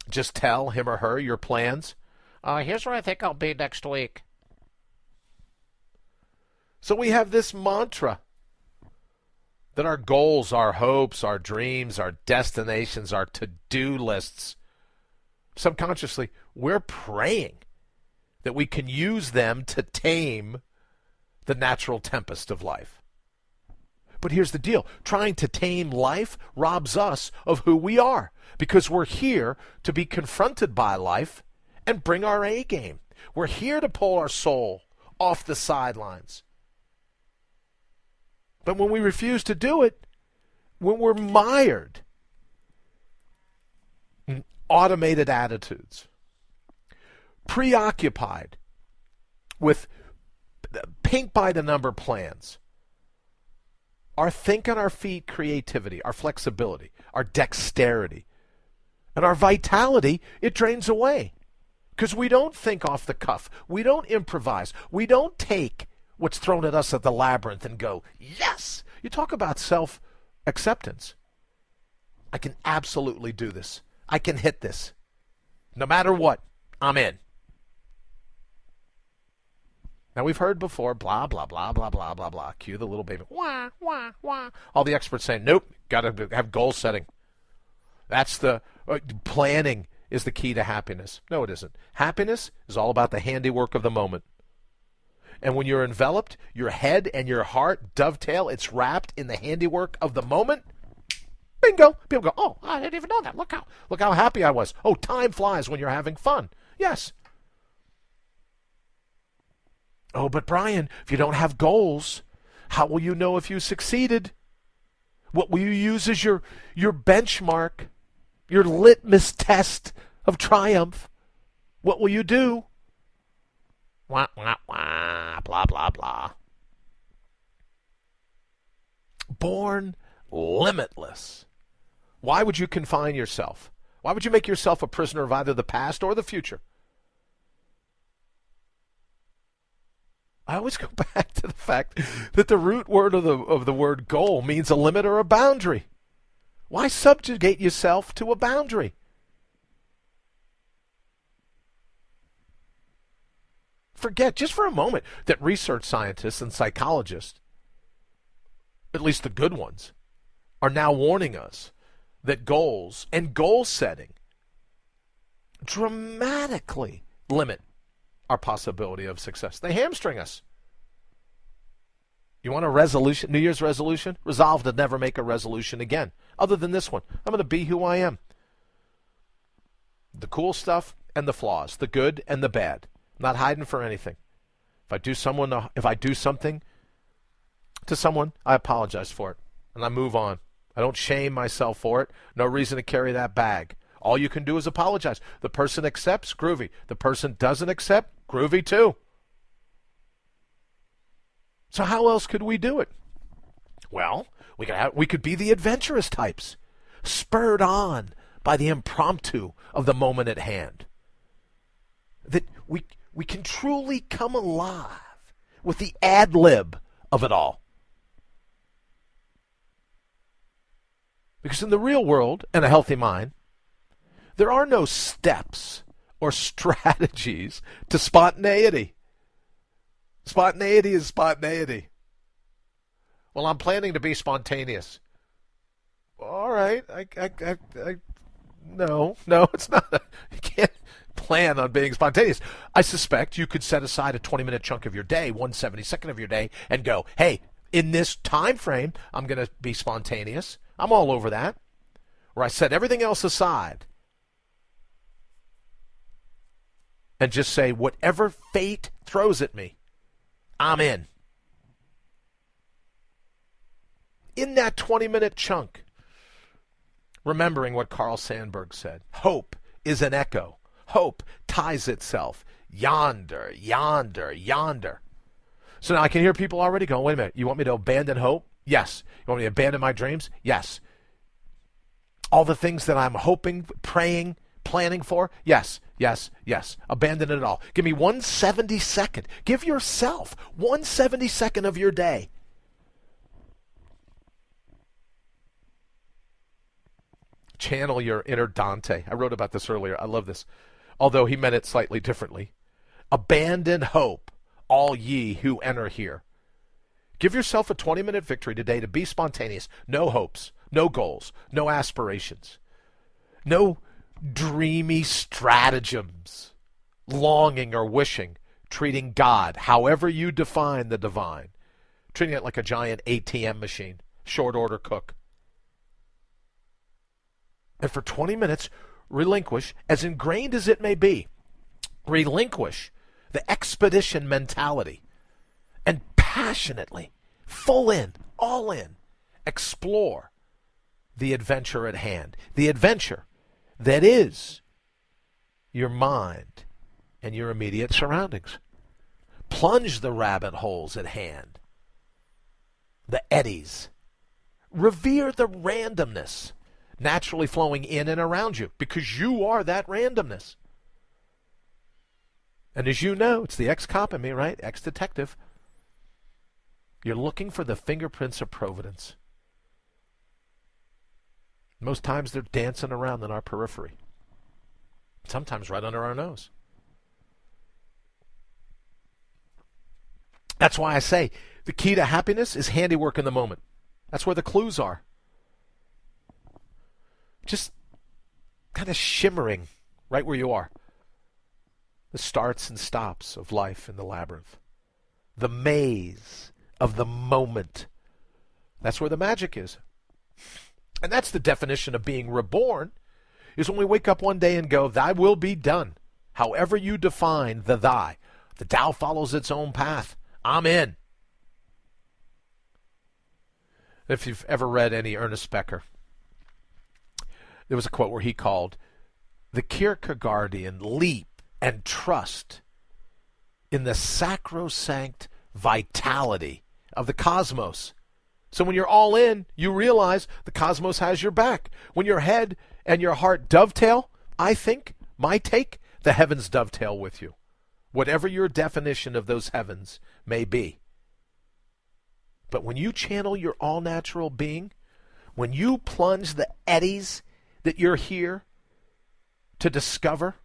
Just tell him or her your plans. Here's where I think I'll be next week. So we have this mantra that our goals, our hopes, our dreams, our destinations, our to-do lists, subconsciously, we're praying that we can use them to tame the natural tempest of life. But here's the deal. Trying to tame life robs us of who we are, because we're here to be confronted by life and bring our A game. We're here to pull our soul off the sidelines. But when we refuse to do it, when we're mired in automated attitudes, preoccupied with paint-by-the-number plans, our think on our feet creativity, our flexibility, our dexterity, and our vitality, it drains away. Because we don't think off the cuff. We don't improvise. We don't take what's thrown at us at the labyrinth and go, yes! You talk about self-acceptance. I can absolutely do this. I can hit this. No matter what, I'm in. Now, we've heard before, blah, blah, blah, blah, blah, blah, blah. Cue the little baby. Wah, wah, wah. All the experts saying, nope, got to have goal setting. That's the planning is the key to happiness. No, it isn't. Happiness is all about the handiwork of the moment. And when you're enveloped, your head and your heart dovetail, it's wrapped in the handiwork of the moment. Bingo. People go, oh, I didn't even know that. Look how happy I was. Oh, time flies when you're having fun. Yes. Oh, but Brian, if you don't have goals, how will you know if you succeeded? What will you use as your benchmark, your litmus test of triumph? What will you do? Wah, wah, wah, blah, blah, blah. Born limitless. Why would you confine yourself? Why would you make yourself a prisoner of either the past or the future? I always go back to the fact that the root word of the word goal means a limit or a boundary. Why subjugate yourself to a boundary? Forget just for a moment that research scientists and psychologists, at least the good ones, are now warning us that goals and goal setting dramatically limit our possibility of success. They hamstring us. You want a resolution, New Year's resolution? Resolve to never make a resolution again, other than this one. I'm going to be who I am. The cool stuff and the flaws, the good and the bad. I'm not hiding for anything. If I do something to someone, I apologize for it, and I move on. I don't shame myself for it. No reason to carry that bag. All you can do is apologize. The person accepts, groovy. The person doesn't accept, groovy too. So how else could we do it? Well, we could be the adventurous types, spurred on by the impromptu of the moment at hand. That we can truly come alive with the ad lib of it all. Because in the real world and a healthy mind, there are no steps or strategies to spontaneity. Spontaneity is spontaneity. Well, I'm planning to be spontaneous. All right. No, it's not. You can't plan on being spontaneous. I suspect you could set aside a 20-minute chunk of your day, 1/72nd of your day, and go, hey, in this time frame, I'm going to be spontaneous. I'm all over that. Where I set everything else aside and just say, whatever fate throws at me, I'm in. In that 20-minute chunk, remembering what Carl Sandburg said, hope is an echo. Hope ties itself yonder, yonder, yonder. So now I can hear people already going, wait a minute, you want me to abandon hope? Yes. You want me to abandon my dreams? Yes. All the things that I'm hoping, praying, planning for? Yes. Abandon it all. Give me 1/72nd. Give yourself 1/72nd of your day. Channel your inner Dante. I wrote about this earlier. I love this. Although he meant it slightly differently. Abandon hope, all ye who enter here. Give yourself a 20-minute victory today to be spontaneous. No hopes, no goals, no aspirations, no dreamy stratagems, longing or wishing, treating God, however you define the divine, treating it like a giant ATM machine, short order cook. And for 20 minutes, relinquish, as ingrained as it may be, relinquish the expedition mentality and passionately, full in, all in, explore the adventure at hand. The adventure that is your mind and your immediate surroundings. Plunge the rabbit holes at hand, the eddies. Revere the randomness naturally flowing in and around you, because you are that randomness. And as you know, it's the ex-cop in me, right? Ex-detective. You're looking for the fingerprints of providence. Most times they're dancing around in our periphery. Sometimes right under our nose. That's why I say the key to happiness is handiwork in the moment. That's where the clues are. Just kind of shimmering right where you are. The starts and stops of life in the labyrinth. The maze of the moment. That's where the magic is. And that's the definition of being reborn, is when we wake up one day and go, thy will be done. However you define the thy. The Tao follows its own path. I'm in. If you've ever read any Ernest Becker, there was a quote where he called the Kierkegaardian leap and trust in the sacrosanct vitality of the cosmos. So when you're all in, you realize the cosmos has your back. When your head and your heart dovetail, I think, my take, the heavens dovetail with you. Whatever your definition of those heavens may be. But when you channel your all-natural being, when you plunge the eddies that you're here to discover,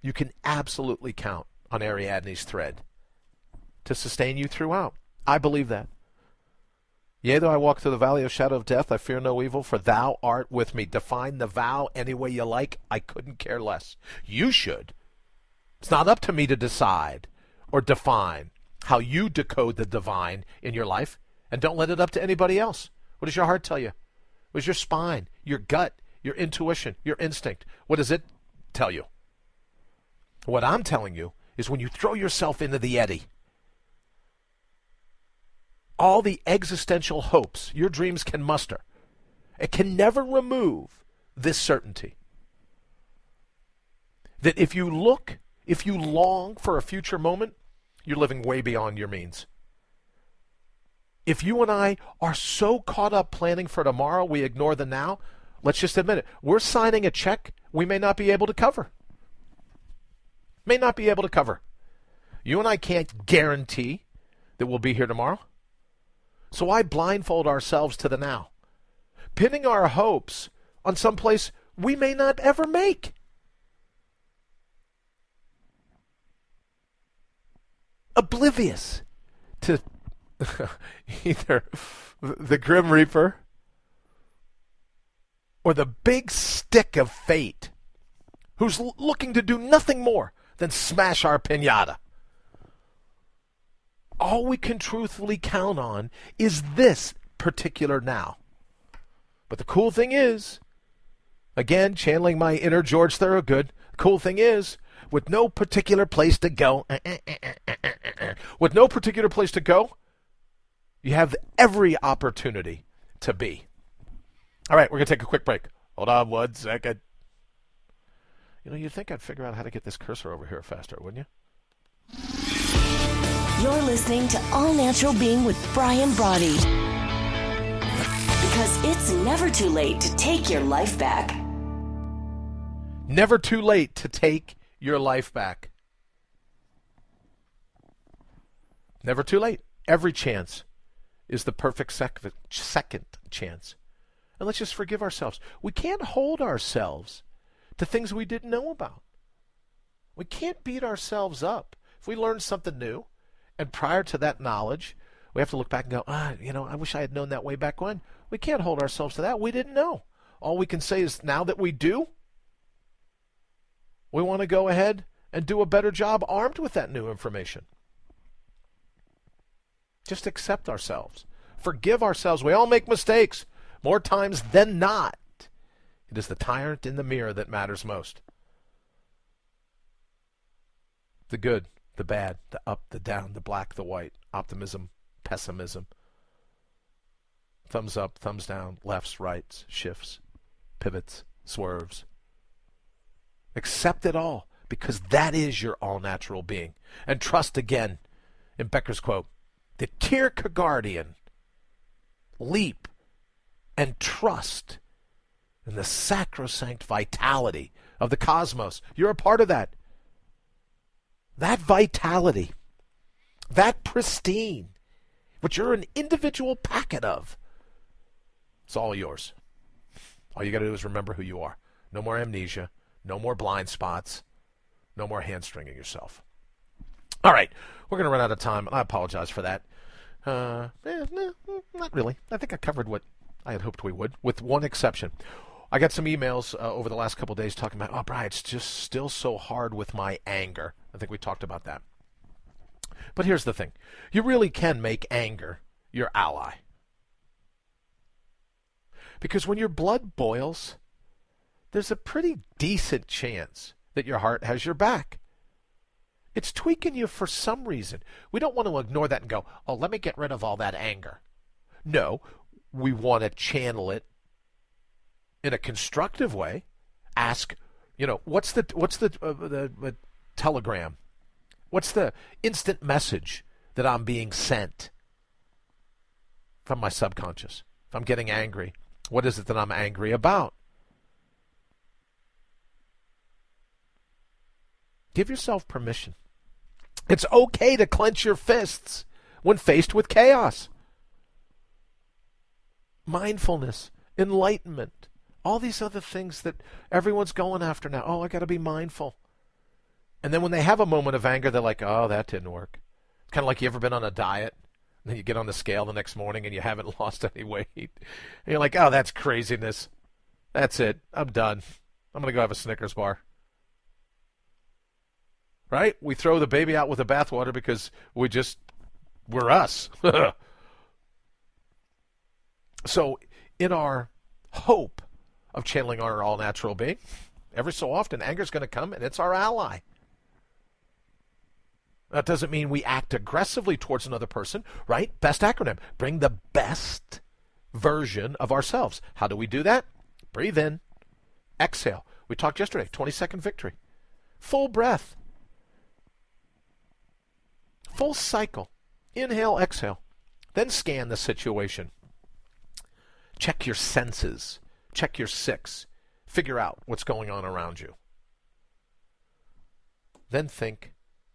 you can absolutely count on Ariadne's thread to sustain you throughout. I believe that. Yea, though I walk through the valley of shadow of death, I fear no evil, for thou art with me. Define the vow any way you like. I couldn't care less. You should. It's not up to me to decide or define how you decode the divine in your life, and don't let it up to anybody else. What does your heart tell you? What does your spine, your gut, your intuition, your instinct, what does it tell you? What I'm telling you is when you throw yourself into the eddy, all the existential hopes your dreams can muster, it can never remove this certainty that if you long for a future moment, you're living way beyond your means. If you and I are so caught up planning for tomorrow, we ignore the now, let's just admit it. We're signing a check we may not be able to cover. May not be able to cover. You and I can't guarantee that we'll be here tomorrow. So why blindfold ourselves to the now? Pinning our hopes on some place we may not ever make. Oblivious to either the Grim Reaper or the big stick of fate, who's looking to do nothing more than smash our piñata. All we can truthfully count on is this particular now. But the cool thing is, again, channeling my inner George Thorogood, the cool thing is, with no particular place to go, with no particular place to go, you have every opportunity to be. All right, we're going to take a quick break. Hold on 1 second. You know, you'd think I'd figure out how to get this cursor over here faster, wouldn't you? You're listening to All Natural Being with Brian Brawdy. Because it's never too late to take your life back. Never too late to take your life back. Never too late. Every chance is the perfect second chance. And let's just forgive ourselves. We can't hold ourselves to things we didn't know about. We can't beat ourselves up. If we learn something new, and prior to that knowledge, we have to look back and go, I wish I had known that way back when. We can't hold ourselves to that. We didn't know. All we can say is now that we do, we want to go ahead and do a better job armed with that new information. Just accept ourselves. Forgive ourselves. We all make mistakes. More times than not, it is the tyrant in the mirror that matters most. The good, the bad, the up, the down, the black, the white, optimism, pessimism, thumbs up, thumbs down, lefts, rights, shifts, pivots, swerves. Accept it all, because that is your all-natural being. And trust again, in Becker's quote, the Kierkegaardian leap and trust in the sacrosanct vitality of the cosmos. You're a part of that. That vitality, that pristine, which you're an individual packet of, it's all yours. All you got to do is remember who you are. No more amnesia, no more blind spots, no more hamstringing yourself. All right, we're going to run out of time, and I apologize for that. No, not really. I think I covered what I had hoped we would, with one exception. I got some emails over the last couple of days talking about, Brian, it's just still so hard with my anger. I think we talked about that. But here's the thing. You really can make anger your ally. Because when your blood boils, there's a pretty decent chance that your heart has your back. It's tweaking you for some reason. We don't want to ignore that and go, let me get rid of all that anger. No, we want to channel it in a constructive way. Ask, what's the telegram? What's the instant message that I'm being sent from my subconscious? If I'm getting angry, what is it that I'm angry about? Give yourself permission. It's okay to clench your fists when faced with chaos. Mindfulness, enlightenment, all these other things that everyone's going after now. I got to be mindful. And then when they have a moment of anger, they're like, that didn't work. Kind of like you ever been on a diet And then you get on the scale the next morning and you haven't lost any weight. And you're like, oh, that's craziness. That's it. I'm done. I'm going to go have a Snickers bar. Right? We throw the baby out with the bathwater because we're us. So in our hope of channeling our all-natural being, every so often anger's going to come, and it's our ally. That doesn't mean we act aggressively towards another person, right? Best acronym. Bring the best version of ourselves. How do we do that? Breathe in. Exhale. We talked yesterday, 20-second victory. Full breath. Full cycle. Inhale, exhale. Then scan the situation. Check your senses. Check your six. Figure out what's going on around you. Then think.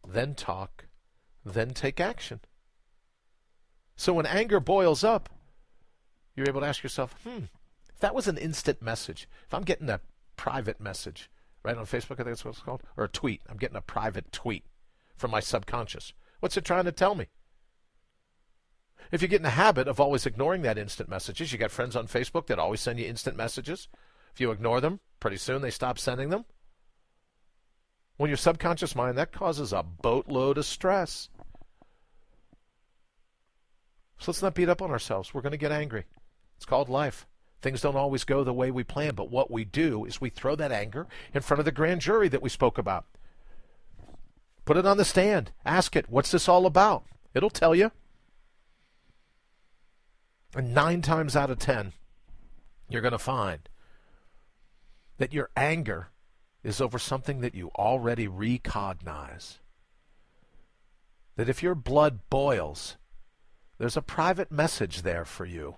Then talk. Then take action. So when anger boils up, you're able to ask yourself, if that was an instant message, if I'm getting a private message, right on Facebook, I think that's what it's called, or a tweet, I'm getting a private tweet from my subconscious. What's it trying to tell me? If you get in the habit of always ignoring that instant messages, you got friends on Facebook that always send you instant messages. If you ignore them, pretty soon they stop sending them. When your subconscious mind, that causes a boatload of stress. So let's not beat up on ourselves. We're going to get angry. It's called life. Things don't always go the way we plan, but what we do is we throw that anger in front of the grand jury that we spoke about. Put it on the stand. Ask it, what's this all about? It'll tell you. And 9 times out of 10, you're going to find that your anger is over something that you already recognize. That if your blood boils, there's a private message there for you.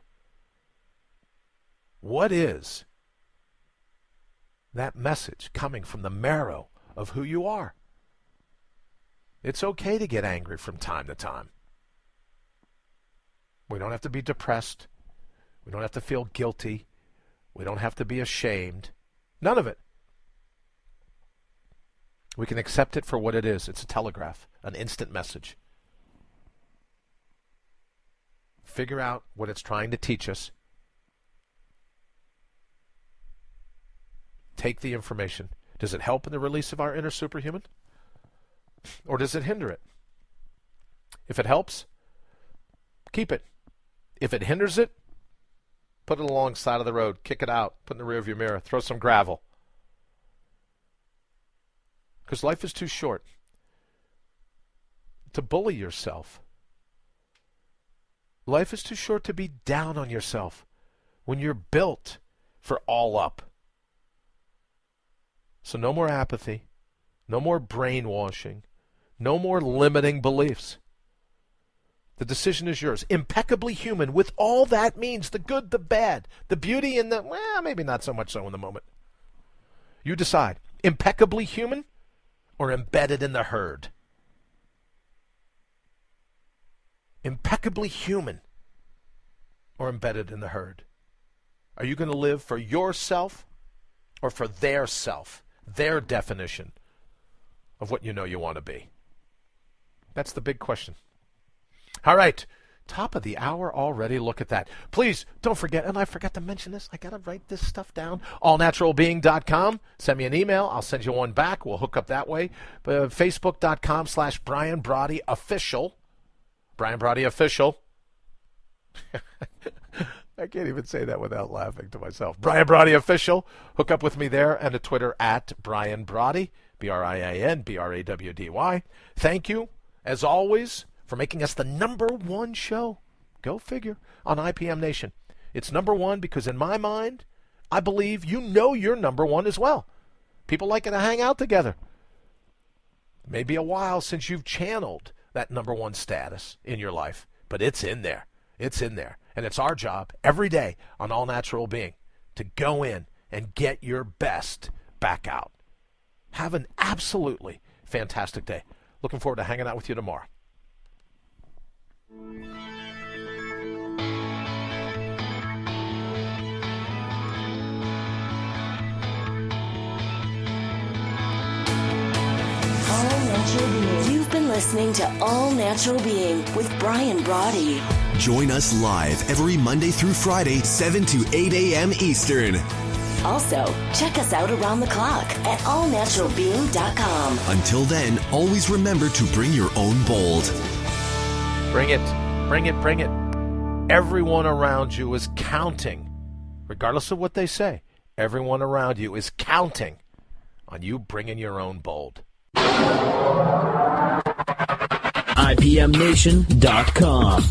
What is that message coming from the marrow of who you are? It's okay to get angry from time to time. We don't have to be depressed. We don't have to feel guilty. We don't have to be ashamed. None of it. We can accept it for what it is. It's a telegraph, an instant message. Figure out what it's trying to teach us. Take the information. Does it help in the release of our inner superhuman? Or does it hinder it? If it helps, keep it. If it hinders it, put it along the side of the road, kick it out, put it in the rearview mirror, throw some gravel. Because life is too short to bully yourself. Life is too short to be down on yourself when you're built for all up. So no more apathy, no more brainwashing, no more limiting beliefs. The decision is yours. Impeccably human with all that means, the good, the bad, the beauty, and the, well, maybe not so much so in the moment. You decide. Impeccably human or embedded in the herd? Impeccably human or embedded in the herd? Are you going to live for yourself or for their self, their definition of what you know you want to be? That's the big question. All right, top of the hour already. Look at that. Please don't forget, and I forgot to mention this, I got to write this stuff down, allnaturalbeing.com. Send me an email. I'll send you one back. We'll hook up that way. Facebook.com/Brian Brawdy Official. Brian Brawdy Official. I can't even say that without laughing to myself. Brian Brawdy Official. Hook up with me there, and a Twitter at Brian Brawdy, BrianBrawdy. Thank you, as always, for making us the #1 show. Go figure, on IPM Nation. It's #1 because in my mind, I believe you know you're #1 as well. People like to hang out together. Maybe a while since you've channeled that #1 status in your life, but it's in there. It's in there. And it's our job every day on All Natural Being to go in and get your best back out. Have an absolutely fantastic day. Looking forward to hanging out with you tomorrow. You've been been listening to All Natural Being with Brian Brawdy. Join us live every Monday through Friday, 7 to 8 a.m. Eastern. Also, check us out around the clock at allnaturalbeing.com. Until then, always remember to bring your own bold. Bring it. Bring it. Bring it. Everyone around you is counting, regardless of what they say. Everyone around you is counting on you bringing your own bold. IPMNation.com.